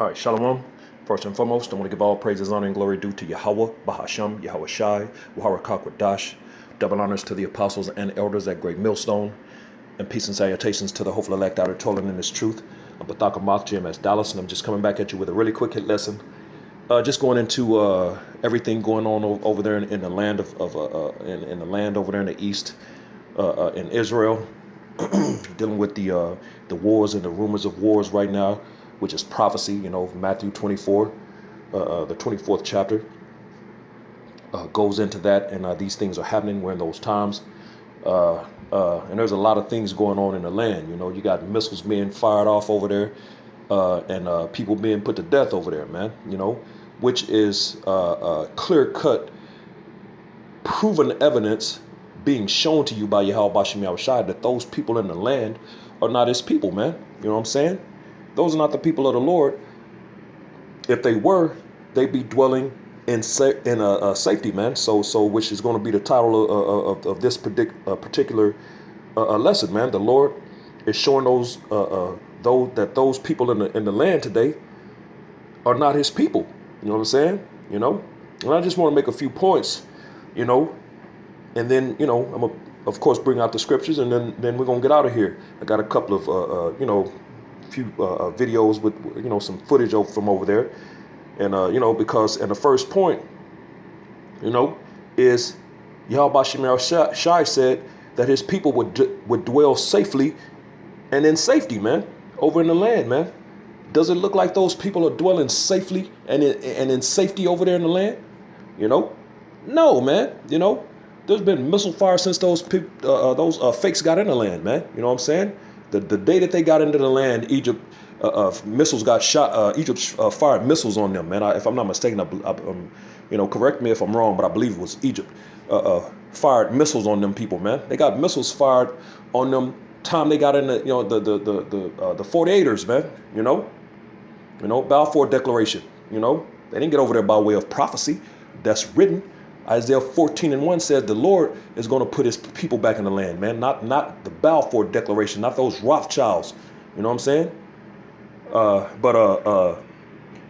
All right, Shalom. First and foremost, I want to give all praises, honor, and glory due to Yahweh, Bahasham, Yahweh Shai, Wahara Kakwadash. Double honors to the apostles and elders at Great Millstone, and peace and salutations to the hopeful elect out of toiling in this truth. I'm Bathaka Moth, GMS Dallas, and I'm just coming back at you with a really quick hit lesson. Just going into everything going on over there in the land in the land over there in the east, in Israel, dealing with the wars and the rumors of wars right now, which is prophecy. You know, Matthew 24, the 24th chapter goes into that, and these things are happening. We're in those times, and there's a lot of things going on in the land. You know, you got missiles being fired off over there, and people being put to death over there, man. You know, which is clear-cut, proven evidence being shown to you by Yahweh Bashim Yahushai that those people in the land are not his people, man. You know what I'm saying? Those are not the people of the Lord. If they were, they'd be dwelling in safety, man. So which is going to be the title of this particular lesson, man. The Lord is showing those people in the land today are not his people. You know what I'm saying? You know, and I just want to make a few points, you know, and then, you know, I'm gonna of course bring out the scriptures, and then we're gonna get out of here. I got a couple of you know, few videos with, you know, some footage from over there, and you know, because, and the first point, you know, is Yahweh Shemel Shai said that his people would dwell safely and in safety, man, over in the land, man. Does it look like those people are dwelling safely and in safety over there in the land? You know, no, man. You know, there's been missile fire since those fakes got in the land, man. You know what I'm saying? The day that they got into the land, Egypt missiles got shot. Egypt fired missiles on them, man. If I'm not mistaken, you know, correct me if I'm wrong, but I believe it was Egypt fired missiles on them people, man. They got missiles fired on them time they got in the, you know, the 48ers, man. You know, Balfour Declaration. You know, they didn't get over there by way of prophecy. That's written. Isaiah 14:1 says the Lord is going to put his people back in the land, man. Not the Balfour Declaration, not those Rothschilds. You know what I'm saying?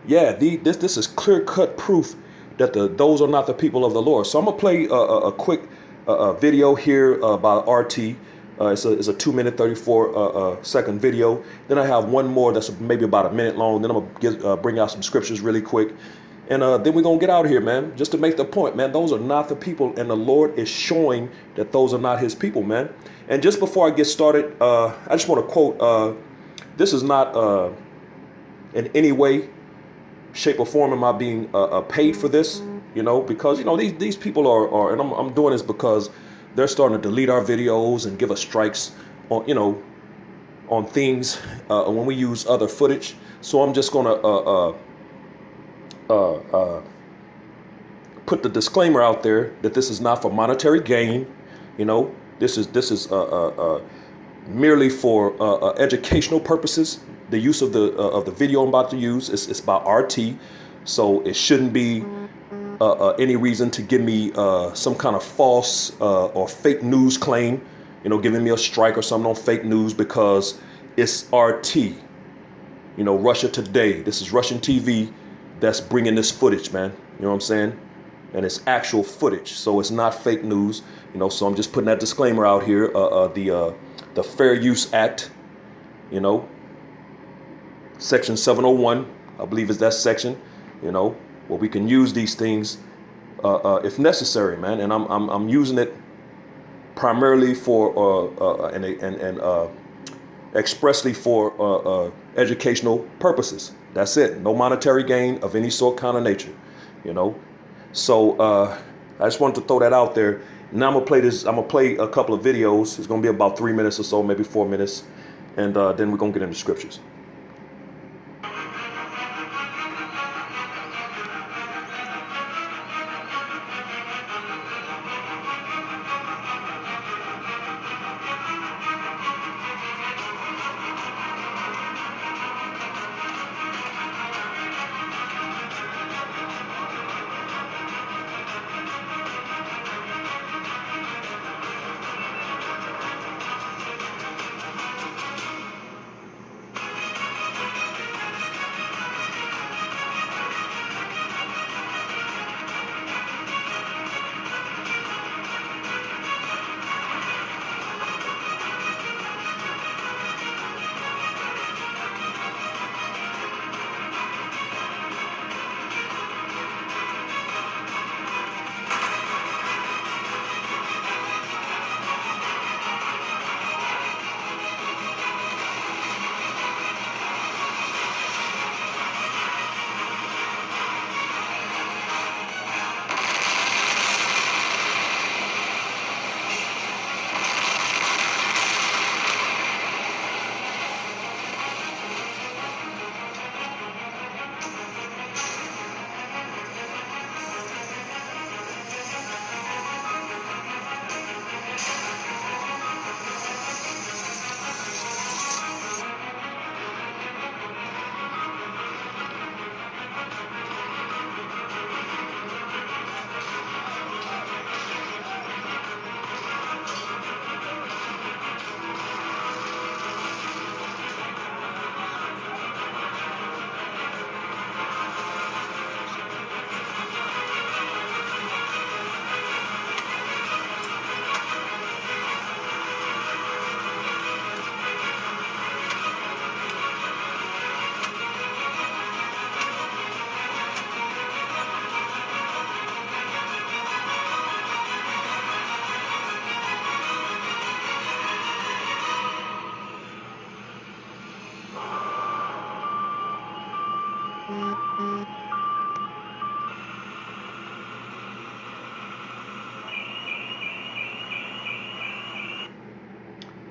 Yeah, this is clear-cut proof that those are not the people of the Lord. So I'm gonna play a quick video here by RT. It's a 2-minute 34 second video. Then I have one more that's maybe about a minute long. Then I'm gonna bring out some scriptures really quick, and then we're gonna get out of here, man. Just to make the point, man. Those are not the people, and the Lord is showing that those are not his people, man. And just before I get started, I just want to quote. This is not in any way, shape, or form am I being paid for this, you know, because, you know, these people are, and I'm doing this because they're starting to delete our videos and give us strikes on, you know, on things when we use other footage. So I'm just gonna put the disclaimer out there that this is not for monetary gain. You know, this is merely for educational purposes. The use of the video I'm about to use is by RT, so it shouldn't be any reason to give me some kind of false or fake news claim, you know, giving me a strike or something on fake news, because it's RT, you know, Russia Today. This is Russian TV that's bringing this footage, man. You know what I'm saying? And it's actual footage, so it's not fake news, you know. So I'm just putting that disclaimer out here. The Fair Use Act, you know, Section 701, I believe is that section, you know, where we can use these things if necessary, man. And I'm using it primarily for and expressly for educational purposes. That's it. No monetary gain of any sort, kind of nature, you know. So I just wanted to throw that out there. Now I'm gonna play a couple of videos. It's gonna be about 3 minutes or so, maybe 4 minutes, and then we're gonna get into scriptures.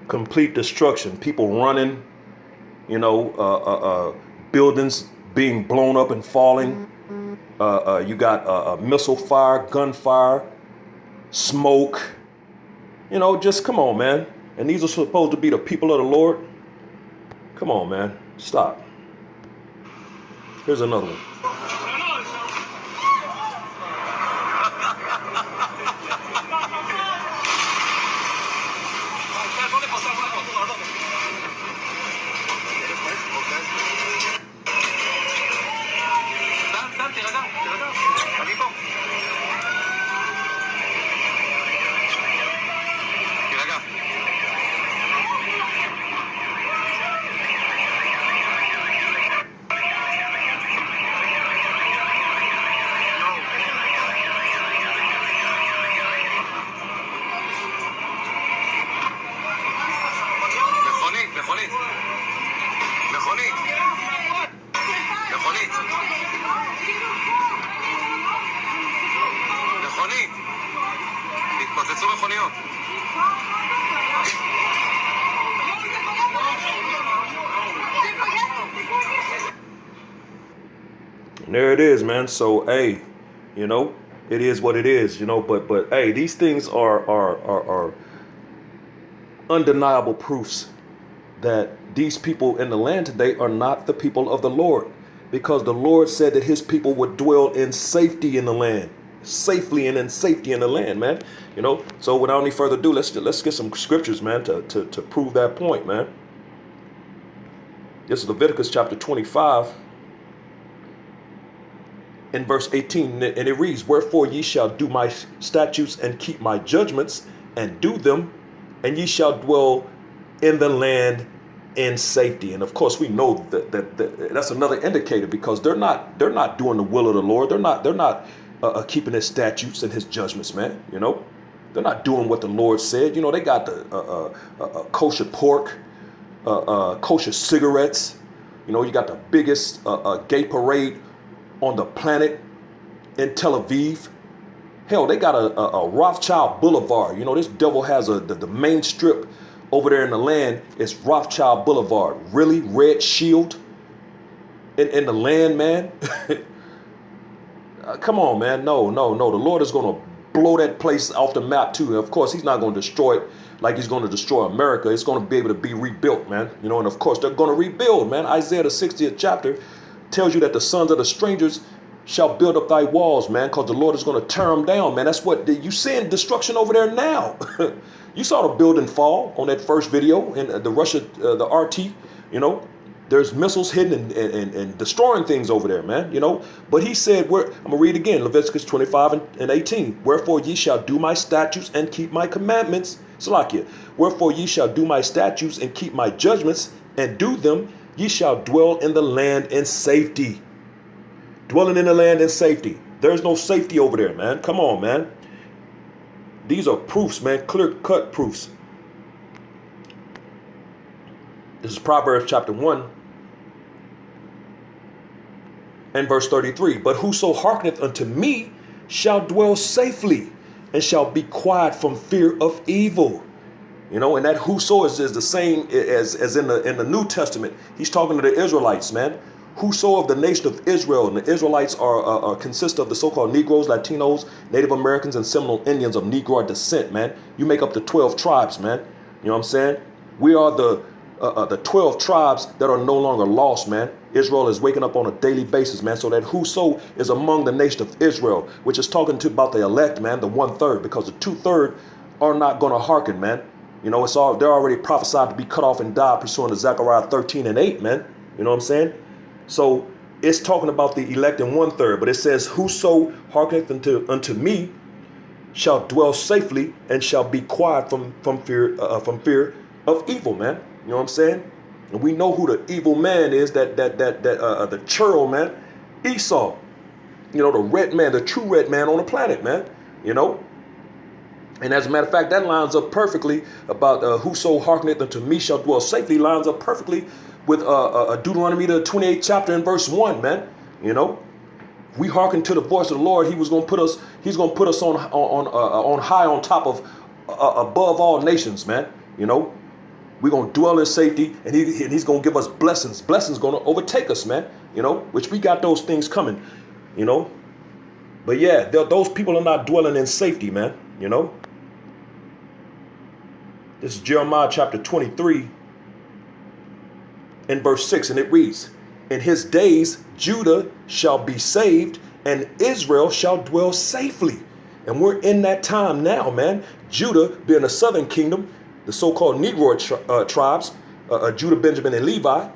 Complete destruction. People running, buildings being blown up and falling. You got missile fire, gunfire, smoke. Just come on, man. And these are supposed to be the people of the Lord. Come on, man. Stop. Here's another one. And there it is, man. So, hey, it is what it is, but hey, these things are undeniable proofs that these people in the land today are not the people of the Lord, because the Lord said that his people would dwell in safety in the land, safely and in safety in the land, man. So without any further ado, let's get some scriptures, man, to prove that point, man. This is Leviticus chapter 25 in verse 18, and it reads, "Wherefore ye shall do my statutes and keep my judgments and do them, and ye shall dwell in the land in safety." And of course, we know that that's another indicator, because they're not doing the will of the Lord. They're not keeping his statutes and his judgments, man. They're not doing what the Lord said. They got the kosher pork, kosher cigarettes. You got the biggest gay parade on the planet in Tel Aviv. Hell, they got a Rothschild Boulevard. This devil has the main strip over there in the land is Rothschild Boulevard. Really? Red Shield in the land, man? Come on, man. No. The Lord is going to blow that place off the map too. And of course, he's not going to destroy it like he's going to destroy America. It's going to be able to be rebuilt, man. And of course, they're going to rebuild, man. Isaiah the 60th chapter tells you that the sons of the strangers shall build up thy walls, man, because the Lord is going to tear them down, man. That's what you seeing destruction over there now. You saw the building fall on that first video in the Russia, the RT. There's missiles hitting and destroying things over there, man. But he said, I'm gonna read again, Leviticus 25 and 18. "Wherefore ye shall do my statutes and keep my commandments." Salakia. "Wherefore ye shall do my statutes and keep my judgments and do them. Ye shall dwell in the land in safety." Dwelling in the land in safety. There's no safety over there, man. Come on, man. These are proofs, man. Clear-cut proofs. This is Proverbs chapter 1 and verse 33. "But whoso hearkeneth unto me shall dwell safely, and shall be quiet from fear of evil." And that whoso is the same as in the New Testament. He's talking to the Israelites, man. Whoso of the nation of Israel, and the Israelites consist of the so-called Negroes, Latinos, Native Americans, and Seminole Indians of Negro descent, man. You make up the 12 tribes, man. You know what I'm saying? We are the 12 tribes that are no longer lost, man. Israel is waking up on a daily basis, man. So that whoso is among the nation of Israel, which is talking about the elect, man, the 1/3, because the 2/3 are not going to hearken, man. They're already prophesied to be cut off and die pursuant to Zechariah 13 and 8, man. You know what I'm saying? So it's talking about the elect in 1/3, but it says, "Whoso hearkeneth unto me shall dwell safely and shall be quiet from fear of evil," man. You know what I'm saying? And we know who the evil man is, the churl man, Esau. The red man, the true red man on the planet, man. And as a matter of fact, that lines up perfectly about whoso hearkeneth unto me shall dwell safely, lines up perfectly with Deuteronomy the 28th chapter and verse 1, man. You know, we hearken to the voice of the Lord. He's going to put us on high, on top of above all nations, man. You know, we're going to dwell in safety, and he's going to give us blessings. Blessings going to overtake us, man. You know, which we got those things coming. You know, but yeah, those people are not dwelling in safety, man. You know, this is Jeremiah chapter 23 and verse 6, and it reads, "In his days Judah shall be saved, and Israel shall dwell safely." And we're in that time now, man. Judah being the southern kingdom, the so-called Negro tribes, Judah, Benjamin, and Levi,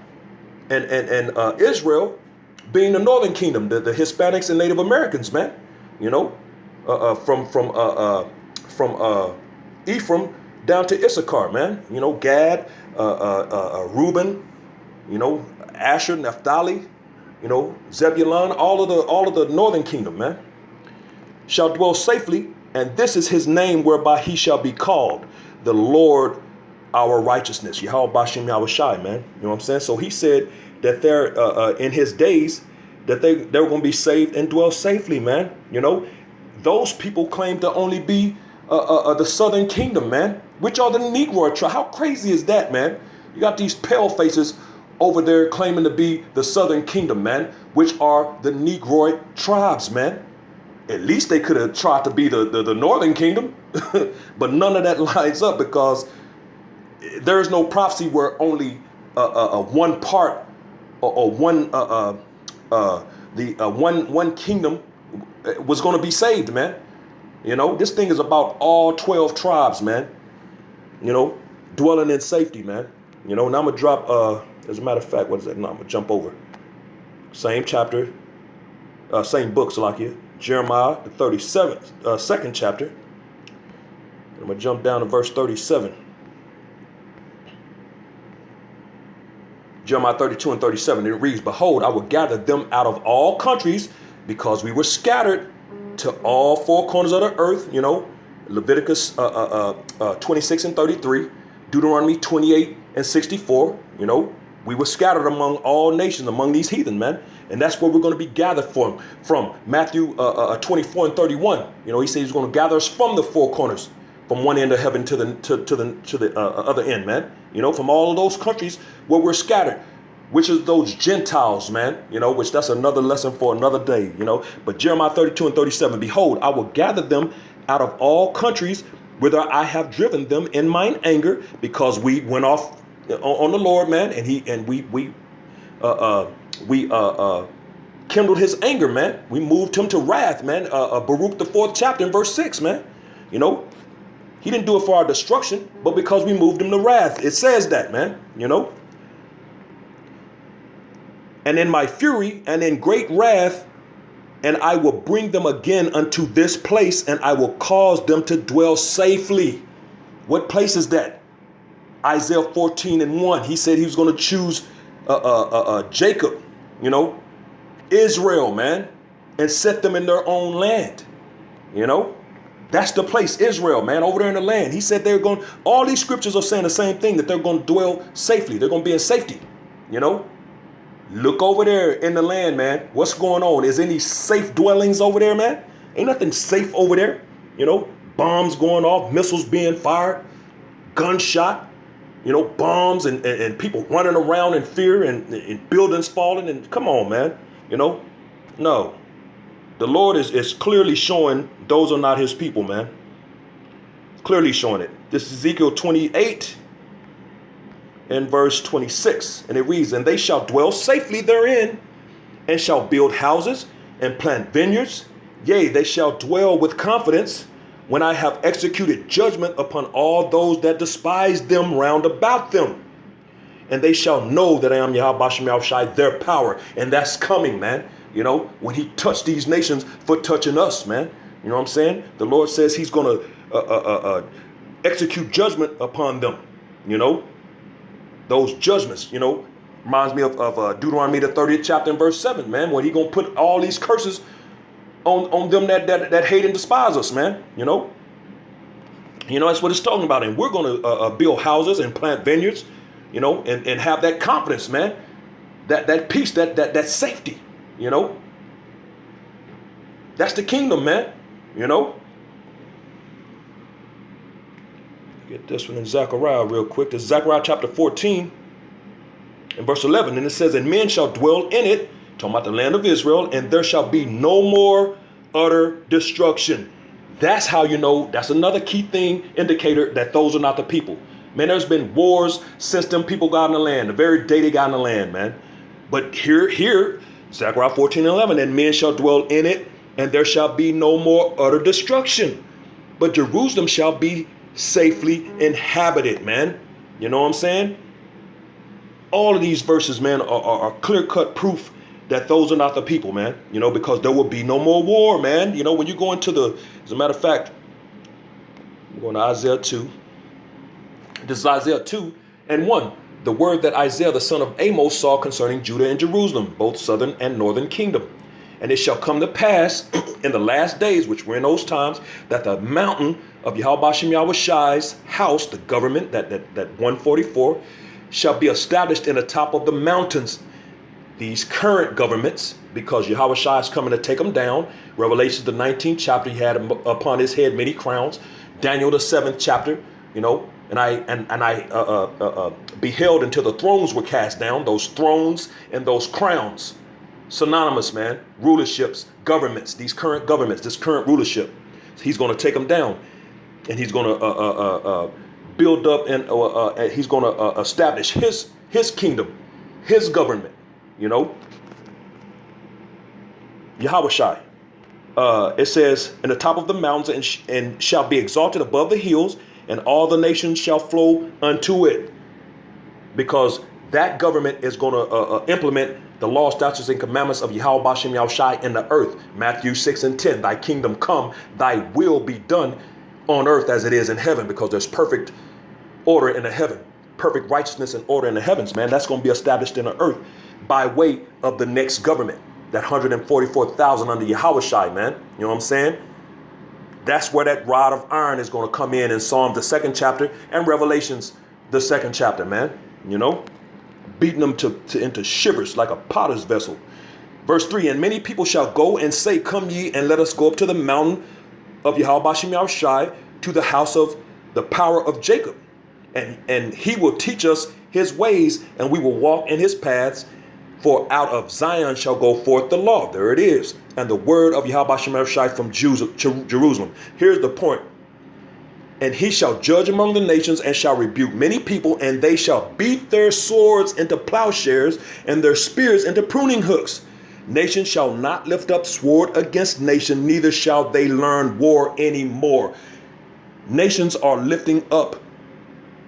and Israel being the northern kingdom, the Hispanics and Native Americans, man. You know, from Ephraim down to Issachar, man. You know, Gad, Reuben, you know, Asher, Naphtali, you know, Zebulun, all of the northern kingdom, man, shall dwell safely, and this is his name whereby he shall be called, the Lord our righteousness. Yahweh Bashem Yahweh Shai, man. You know what I'm saying? So he said that they're in his days that they're going to be saved and dwell safely, man. You know, those people claim to only be the southern kingdom, man, which are the Negro tribe. How crazy is that, man? You got these pale faces over there claiming to be the southern kingdom, man, which are the Negroid tribes, man. At least they could have tried to be the northern kingdom, but none of that lines up, because there is no prophecy where only one part or one one kingdom was going to be saved, man. You know, this thing is about all 12 tribes, man. You know, dwelling in safety, man. You know, now I'm gonna drop. As a matter of fact, what is that? No, I'm gonna jump over. Same chapter, same book, Salakia. Jeremiah, the 37th, second chapter. I'm gonna jump down to verse 37. Jeremiah 32 and 37. It reads, "Behold, I will gather them out of all countries, because we were scattered to all four corners of the earth." You know, Leviticus 26 and 33, Deuteronomy 28 and 64. You know, we were scattered among all nations, among these heathen, man. And that's where we're going to be gathered from Matthew 24 and 31. You know, he said he's going to gather us from the four corners, from one end of heaven to the other end, man. You know, from all of those countries where we're scattered, which is those Gentiles, man. You know, which that's another lesson for another day, you know. But Jeremiah 32 and 37, "Behold, I will gather them out of all countries whither I have driven them in mine anger," because we went off on the Lord, man, and we kindled his anger, man. We moved him to wrath, man. Baruch the 4th chapter and verse 6, man. You know, he didn't do it for our destruction, but because we moved him to wrath. It says that, man. You know, "And in my fury and in great wrath, and I will bring them again unto this place, and I will cause them to dwell safely." What place is that? Isaiah 14 and 1. He said he was going to choose Jacob, you know, Israel, man, and set them in their own land. You know, that's the place, Israel, man, over there in the land. He said they're going, all these scriptures are saying the same thing, that they're going to dwell safely. They're going to be in safety, you know. Look over there in the land, man. What's going on? Is any safe dwellings over there, man? Ain't nothing safe over there. You know, bombs going off, missiles being fired, gunshot, you know, bombs and people running around in fear and buildings falling. And come on, man. You know, no. The Lord is clearly showing those are not his people, man. Clearly showing it. This is Ezekiel 28 and verse 26. And it reads, "And they shall dwell safely therein, and shall build houses and plant vineyards. Yea, they shall dwell with confidence, when I have executed judgment upon all those that despise them round about them. And they shall know that I am Yahweh Bashem Yahweh Shai, their power." And that's coming, man. You know, when he touched these nations for touching us, man. You know what I'm saying? The Lord says he's going to execute judgment upon them. You know, those judgments, you know, reminds me of Deuteronomy the 30th chapter and verse 7, man, when he going to put all these curses on them that hate and despise us, man. You know, that's what it's talking about. And we're going to build houses and plant vineyards, you know, and have that confidence, man, that peace, that safety, You know, that's the kingdom, man. You know, get this one in Zechariah real quick. This is Zechariah chapter 14 and verse 11. And it says, and men shall dwell in it, talking about the land of Israel, and there shall be no more utter destruction. That's how you know, that's another key thing, indicator that those are not the people. Man, there's been wars since them people got in the land, the very day they got in the land, man. But here, Zechariah 14 and 11, and men shall dwell in it, and there shall be no more utter destruction. But Jerusalem shall be safely inhabited, man. You know what I'm saying? All of these verses, man, are clear-cut proof that those are not the people, man. You know, because there will be no more war, man. You know, when you go into as a matter of fact, we're going to Isaiah 2. This is Isaiah 2 and 1. The word that Isaiah the son of Amos saw concerning Judah and Jerusalem, both southern and northern kingdom. And it shall come to pass in the last days, which were in those times, that the mountain of Yahweh Bashem Yahweh Shai's house, the government, that 144, shall be established in the top of the mountains. These current governments, because Yahweh Shai is coming to take them down. Revelation, the 19th chapter, he had upon his head many crowns. Daniel, the 7th chapter, you know, and I beheld until the thrones were cast down, those thrones and those crowns. Synonymous, man. Rulerships, governments, these current governments, this current rulership. He's going to take them down, and he's going to build up, and he's going to establish his kingdom, his government. You know, Yahweh Shai. It says, in the top of the mountains, and shall be exalted above the hills, and all the nations shall flow unto it. Because that government is going to implement the law, statutes, and commandments of Yahweh Bashem Yahweh Shai in the earth. Matthew 6 and 10, thy kingdom come, thy will be done on earth as it is in heaven, because there's perfect order in the heaven, perfect righteousness and order in the heavens, man. That's going to be established in the earth by way of the next government, that 144,000 under Yahweh Shai, man. You know what I'm saying? That's where that rod of iron is going to come in Psalm, the 2nd chapter, and Revelations, the 2nd chapter, man. You know, beating them into shivers like a potter's vessel. Verse 3, and many people shall go and say, come ye, and let us go up to the mountain of Yahweh Bashem Yahweh Shai, to the house of the power of Jacob. And he will teach us his ways, and we will walk in his paths. For out of Zion shall go forth the law. There it is. And the word of Yahweh Bashem Yahweh Shai from Jerusalem. Here's the point. And he shall judge among the nations, and shall rebuke many people, and they shall beat their swords into plowshares, and their spears into pruning hooks. Nation shall not lift up sword against nation, neither shall they learn war anymore. Nations are lifting up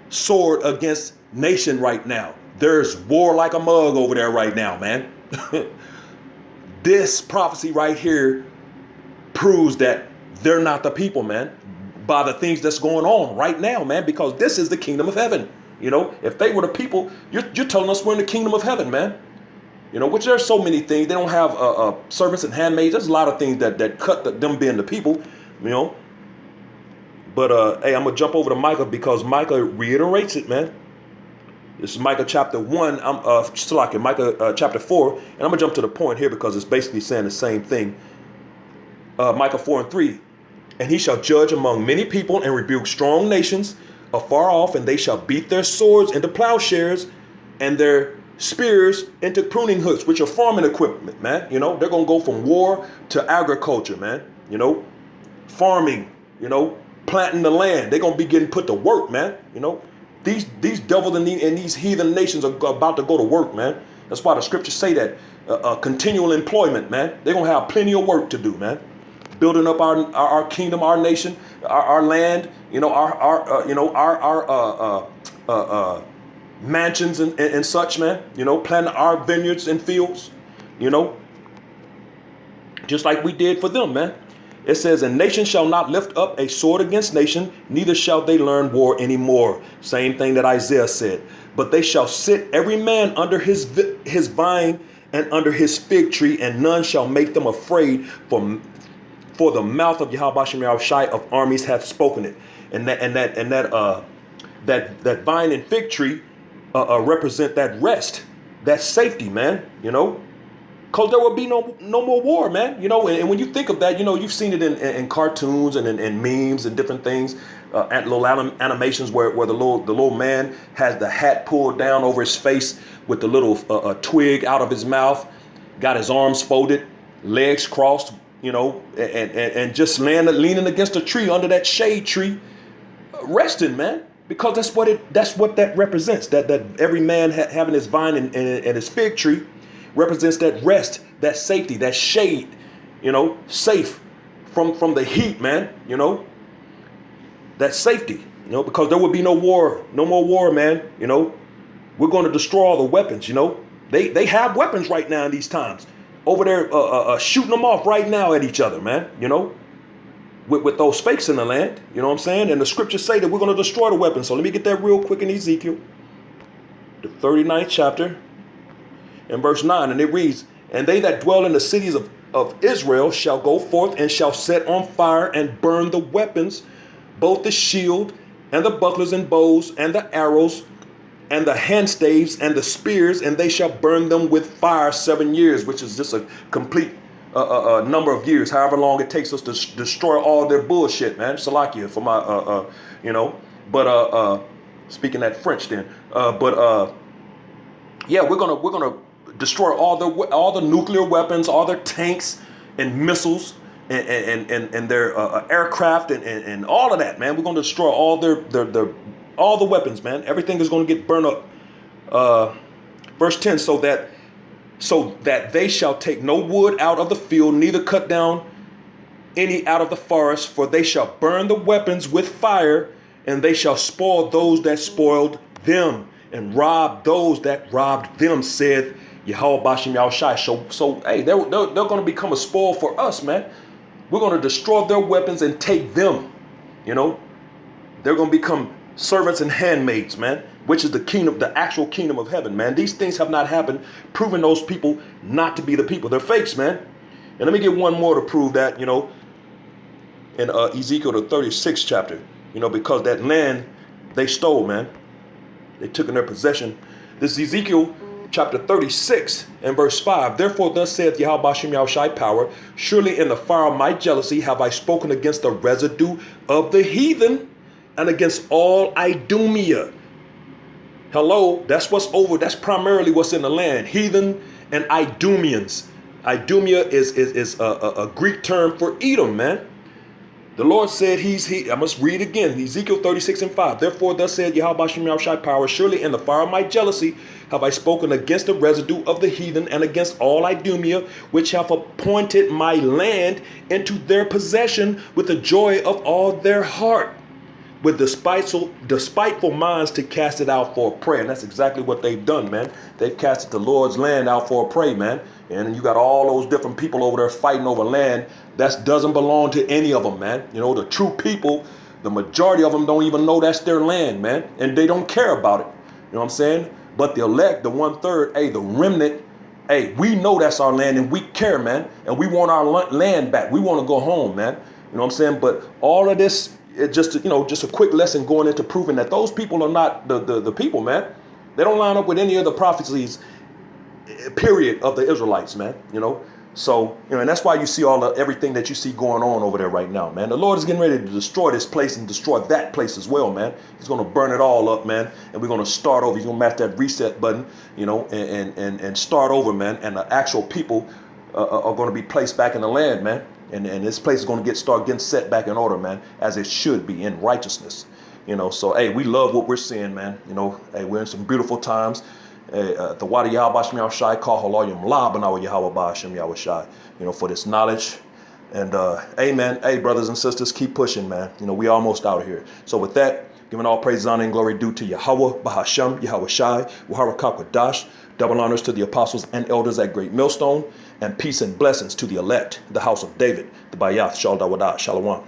sword against nation right now. There's war like a mug over there right now, man. This prophecy right here proves that they're not the people, man, by the things that's going on right now, man, because this is the kingdom of heaven. You know, if they were the people, you're telling us we're in the kingdom of heaven, man. You know, which there's so many things. They don't have servants and handmaids. There's a lot of things that cut them being the people, you know. But, hey, I'm going to jump over to Micah, because Micah reiterates it, man. This is Micah chapter 1, Micah chapter 4, and I'm going to jump to the point here because it's basically saying the same thing. Micah 4 and 3, and he shall judge among many people and rebuke strong nations afar off, and they shall beat their swords into plowshares and their spears into pruning hooks, which are farming equipment, man. You know, they're going to go from war to agriculture, man. You know, farming, you know, planting the land. They're going to be getting put to work, man. You know, these devils and these heathen nations are about to go to work, man. That's why the scriptures say that continual employment, man. They're going to have plenty of work to do, man. Building up our kingdom, our nation, our land, you know, our mansions and such, man. You know, planting our vineyards and fields, you know, just like we did for them, man. It says, and nation shall not lift up a sword against nation, neither shall they learn war anymore. Same thing that Isaiah said. But they shall sit every man under his vine and under his fig tree, and none shall make them afraid, for the mouth of Yahweh Bashem Yahweh Shai of armies hath spoken it. And that vine and fig tree represent that rest, that safety, man. You know, Because there will be no more war, man. And when you think of that, you've seen it in cartoons and in memes and different things, and little animations where the little man has the hat pulled down over his face with the little twig out of his mouth, got his arms folded, legs crossed, and just leaning against a tree under that shade tree, resting, man. Because that's what that represents. That every man having his vine and his fig tree represents that rest, that safety, that shade, safe from the heat, man, that safety, because there will be no more war, man. We're going to destroy all the weapons, they have weapons right now in these times over there, shooting them off right now at each other, man, with those fakes in the land, you know what I'm saying? And the scriptures say that we're going to destroy the weapons. So let me get that real quick in Ezekiel, the 39th chapter. In verse 9, and it reads, and they that dwell in the cities of Israel shall go forth and shall set on fire and burn the weapons, both the shield and the bucklers and bows and the arrows and the handstaves and the spears, and they shall burn them with fire 7 years, which is just a complete number of years, however long it takes us to destroy all their bullshit, man. Salakia for my, but speaking that French then, yeah, we're gonna destroy all the nuclear weapons, all their tanks and missiles and their aircraft and all of that, man. We're going to destroy all their all the weapons, man. Everything is going to get burned up. Verse 10, so that they shall take no wood out of the field, neither cut down any out of the forest, for they shall burn the weapons with fire, and they shall spoil those that spoiled them, and rob those that robbed them, saith Yahweh Bashem Yahushai. So hey, they're going to become a spoil for us, man. We're going to destroy their weapons and take them. They're going to become servants and handmaids, man, which is the kingdom, the actual kingdom of heaven, man. These things have not happened, proving those people not to be the people. They're fakes, man. And let me get one more to prove that, in Ezekiel, the 36th chapter, because that land they stole, man. They took in their possession. This is Ezekiel chapter 36 and verse 5. Therefore thus saith Yahweh Bashem Yahushai power, surely in the fire of my jealousy have I spoken against the residue of the heathen and against all Idumea. Hello, that's what's over. That's primarily what's in the land. Heathen and Idumeans. Idumea is a Greek term for Edom, man. The Lord said I must read again, Ezekiel 36 and 5. Therefore, thus said Yahweh Bashem Yahushai power, surely in the fire of my jealousy have I spoken against the residue of the heathen and against all Idumea, which have appointed my land into their possession with the joy of all their heart, with despiteful minds to cast it out for a prey. And that's exactly what they've done, man. They've casted the Lord's land out for a prey, man. And you got all those different people over there fighting over land that doesn't belong to any of them, man. The true people, the majority of them don't even know that's their land, man. And they don't care about it. You know what I'm saying? But the elect, the 1/3, the remnant, we know that's our land and we care, man. And we want our land back. We want to go home, man. You know what I'm saying? But all of this, it's just a quick lesson going into proving that those people are not the people, man. They don't line up with any of the prophecies, period, of the Israelites, man. So, and that's why you see everything that you see going on over there right now, man. The Lord is getting ready to destroy this place and destroy that place as well, man. He's going to burn it all up, man. And we're going to start over. He's going to match that reset button, and start over, man. And the actual people are going to be placed back in the land, man. And this place is going to start getting set back in order, man, as it should be in righteousness. So, we love what we're seeing, man. We're in some beautiful times. The Wadi Yahweh Bashem Yahushai call Haloyim La Banawa Yahweh Bashem Yahushai, for this knowledge. And amen. Hey, brothers and sisters, keep pushing, man. We almost out of here. So with that, giving all praise, honor, and glory due to Yahweh Bahasham Yahushai, Waharakak Wadash, double honors to the apostles and elders at Great Millstone, and peace and blessings to the elect, the house of David, the Bayath Shal Dawadah Shalom.